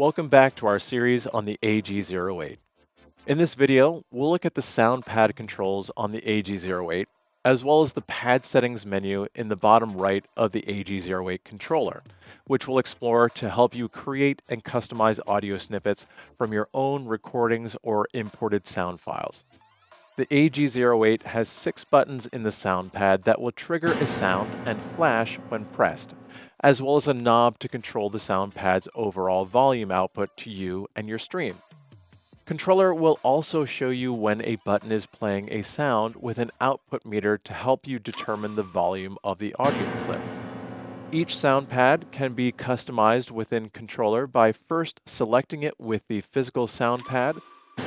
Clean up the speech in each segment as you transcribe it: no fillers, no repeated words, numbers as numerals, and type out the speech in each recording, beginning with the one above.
Welcome back to our series on the AG08. In this video, we'll look at the sound pad controls on the AG08, as well as the pad settings menu in the bottom right of the AG08 controller, which we'll explore to help you create and customize audio snippets from your own recordings or imported sound files. The AG08 has 6 buttons in the sound pad that will trigger a sound and flash when pressed, as well as a knob to control the sound pad's overall volume output to you and your stream. Controller will also show you when a button is playing a sound with an output meter to help you determine the volume of the audio clip. Each sound pad can be customized within Controller by first selecting it with the physical sound pad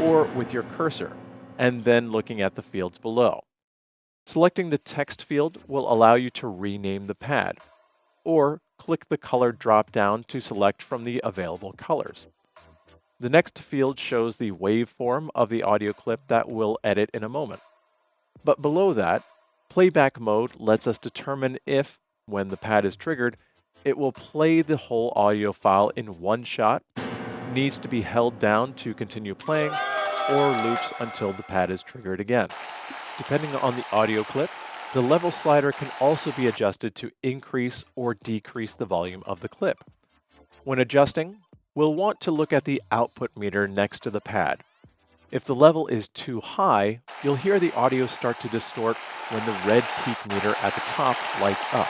or with your cursor, and then looking at the fields below. Selecting the text field will allow you to rename the pad, or click the color drop-down to select from the available colors. The next field shows the waveform of the audio clip that we'll edit in a moment. But below that, playback mode lets us determine if, when the pad is triggered, it will play the whole audio file in one shot, needs to be held down to continue playing, or loops until the pad is triggered again. Depending on the audio clip, the level slider can also be adjusted to increase or decrease the volume of the clip. When adjusting, we'll want to look at the output meter next to the pad. If the level is too high, you'll hear the audio start to distort when the red peak meter at the top lights up.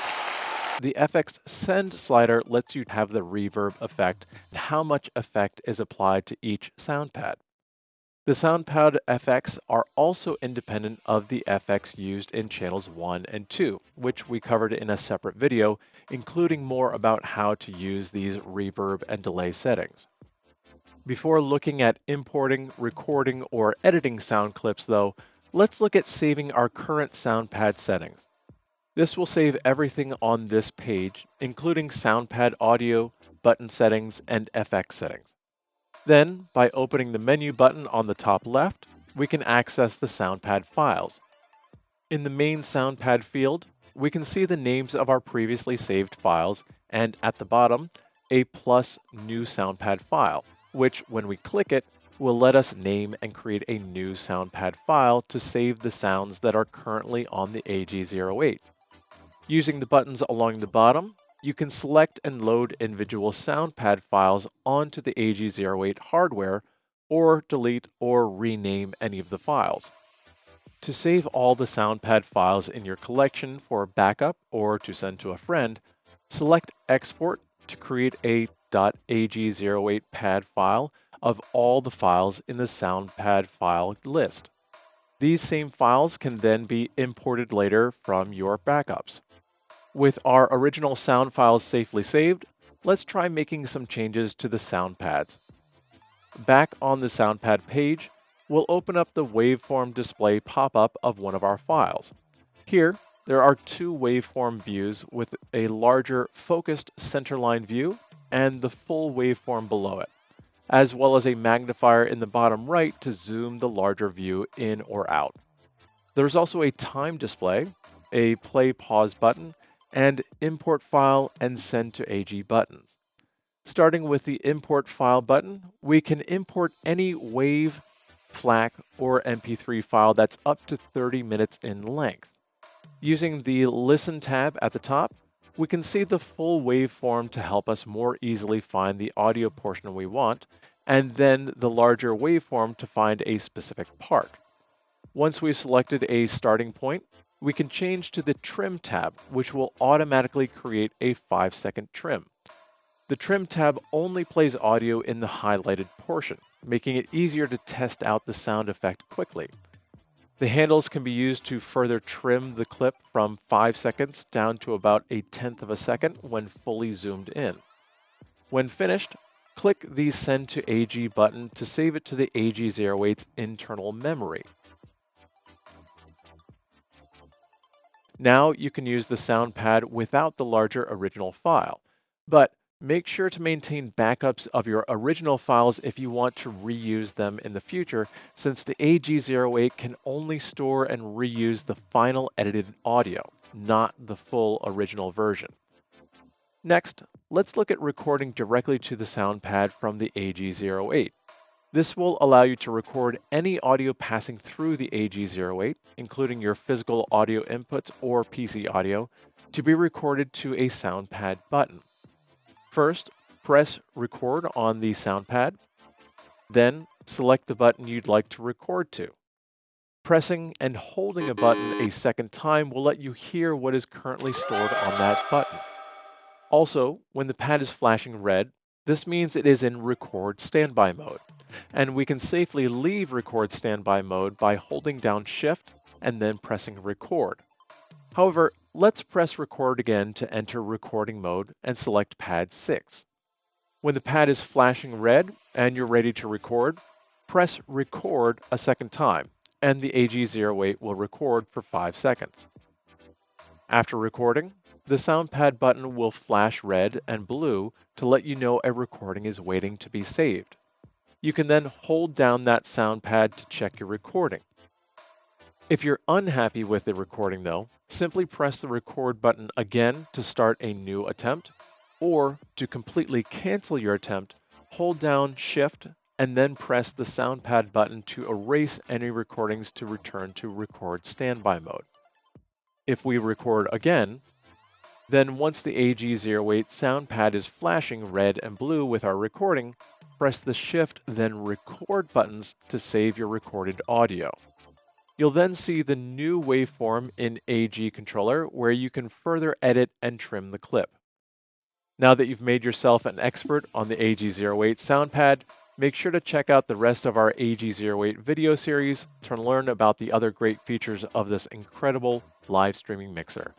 The FX Send slider lets you have the reverb effect and how much effect is applied to each sound pad. The SoundPad FX are also independent of the FX used in channels 1 and 2, which we covered in a separate video, including more about how to use these reverb and delay settings. Before looking at importing, recording, or editing sound clips though, let's look at saving our current SoundPad settings. This will save everything on this page, including SoundPad audio, button settings, and FX settings. Then, by opening the menu button on the top left, we can access the SoundPad files. In the main SoundPad field, we can see the names of our previously saved files, and at the bottom, a plus new SoundPad file, which, when we click it, will let us name and create a new SoundPad file to save the sounds that are currently on the AG08. Using the buttons along the bottom, you can select and load individual SoundPad files onto the AG08 hardware, or delete or rename any of the files. To save all the SoundPad files in your collection for backup or to send to a friend, select Export to create a .ag08 pad file of all the files in the SoundPad file list. These same files can then be imported later from your backups. With our original sound files safely saved, let's try making some changes to the sound pads. Back on the SoundPad page, we'll open up the waveform display pop-up of one of our files. Here, there are 2 waveform views with a larger focused centerline view and the full waveform below it, as well as a magnifier in the bottom right to zoom the larger view in or out. There's also a time display, a play-pause button, and import file and send to AG buttons. Starting with the import file button, we can import any WAV, FLAC, or MP3 file that's up to 30 minutes in length. Using the Listen tab at the top, we can see the full waveform to help us more easily find the audio portion we want, and then the larger waveform to find a specific part. Once we've selected a starting point, we can change to the Trim tab, which will automatically create a 5-second trim. The Trim tab only plays audio in the highlighted portion, making it easier to test out the sound effect quickly. The handles can be used to further trim the clip from 5 seconds down to about 1/10 of a second when fully zoomed in. When finished, click the Send to AG button to save it to the AG08's internal memory. Now you can use the SoundPad without the larger original file, but make sure to maintain backups of your original files if you want to reuse them in the future, since the AG08 can only store and reuse the final edited audio, not the full original version. Next, let's look at recording directly to the sound pad from the AG08. This will allow you to record any audio passing through the AG08, including your physical audio inputs or PC audio, to be recorded to a sound pad button. First, press record on the sound pad, then select the button you'd like to record to. Pressing and holding a button a second time will let you hear what is currently stored on that button. Also, when the pad is flashing red, this means it is in record standby mode, and we can safely leave record standby mode by holding down Shift and then pressing record. However, let's press record again to enter recording mode and select pad 6. When the pad is flashing red and you're ready to record, press record a second time, and the AG08 will record for 5 seconds. After recording, the sound pad button will flash red and blue to let you know a recording is waiting to be saved. You can then hold down that sound pad to check your recording. If you're unhappy with the recording though, simply press the record button again to start a new attempt, or to completely cancel your attempt, hold down Shift and then press the sound pad button to erase any recordings to return to record standby mode. If we record again, then once the AG08 sound pad is flashing red and blue with our recording, press the Shift then Record buttons to save your recorded audio. You'll then see the new waveform in AG Controller where you can further edit and trim the clip. Now that you've made yourself an expert on the AG08 sound pad, make sure to check out the rest of our AG08 video series to learn about the other great features of this incredible live streaming mixer.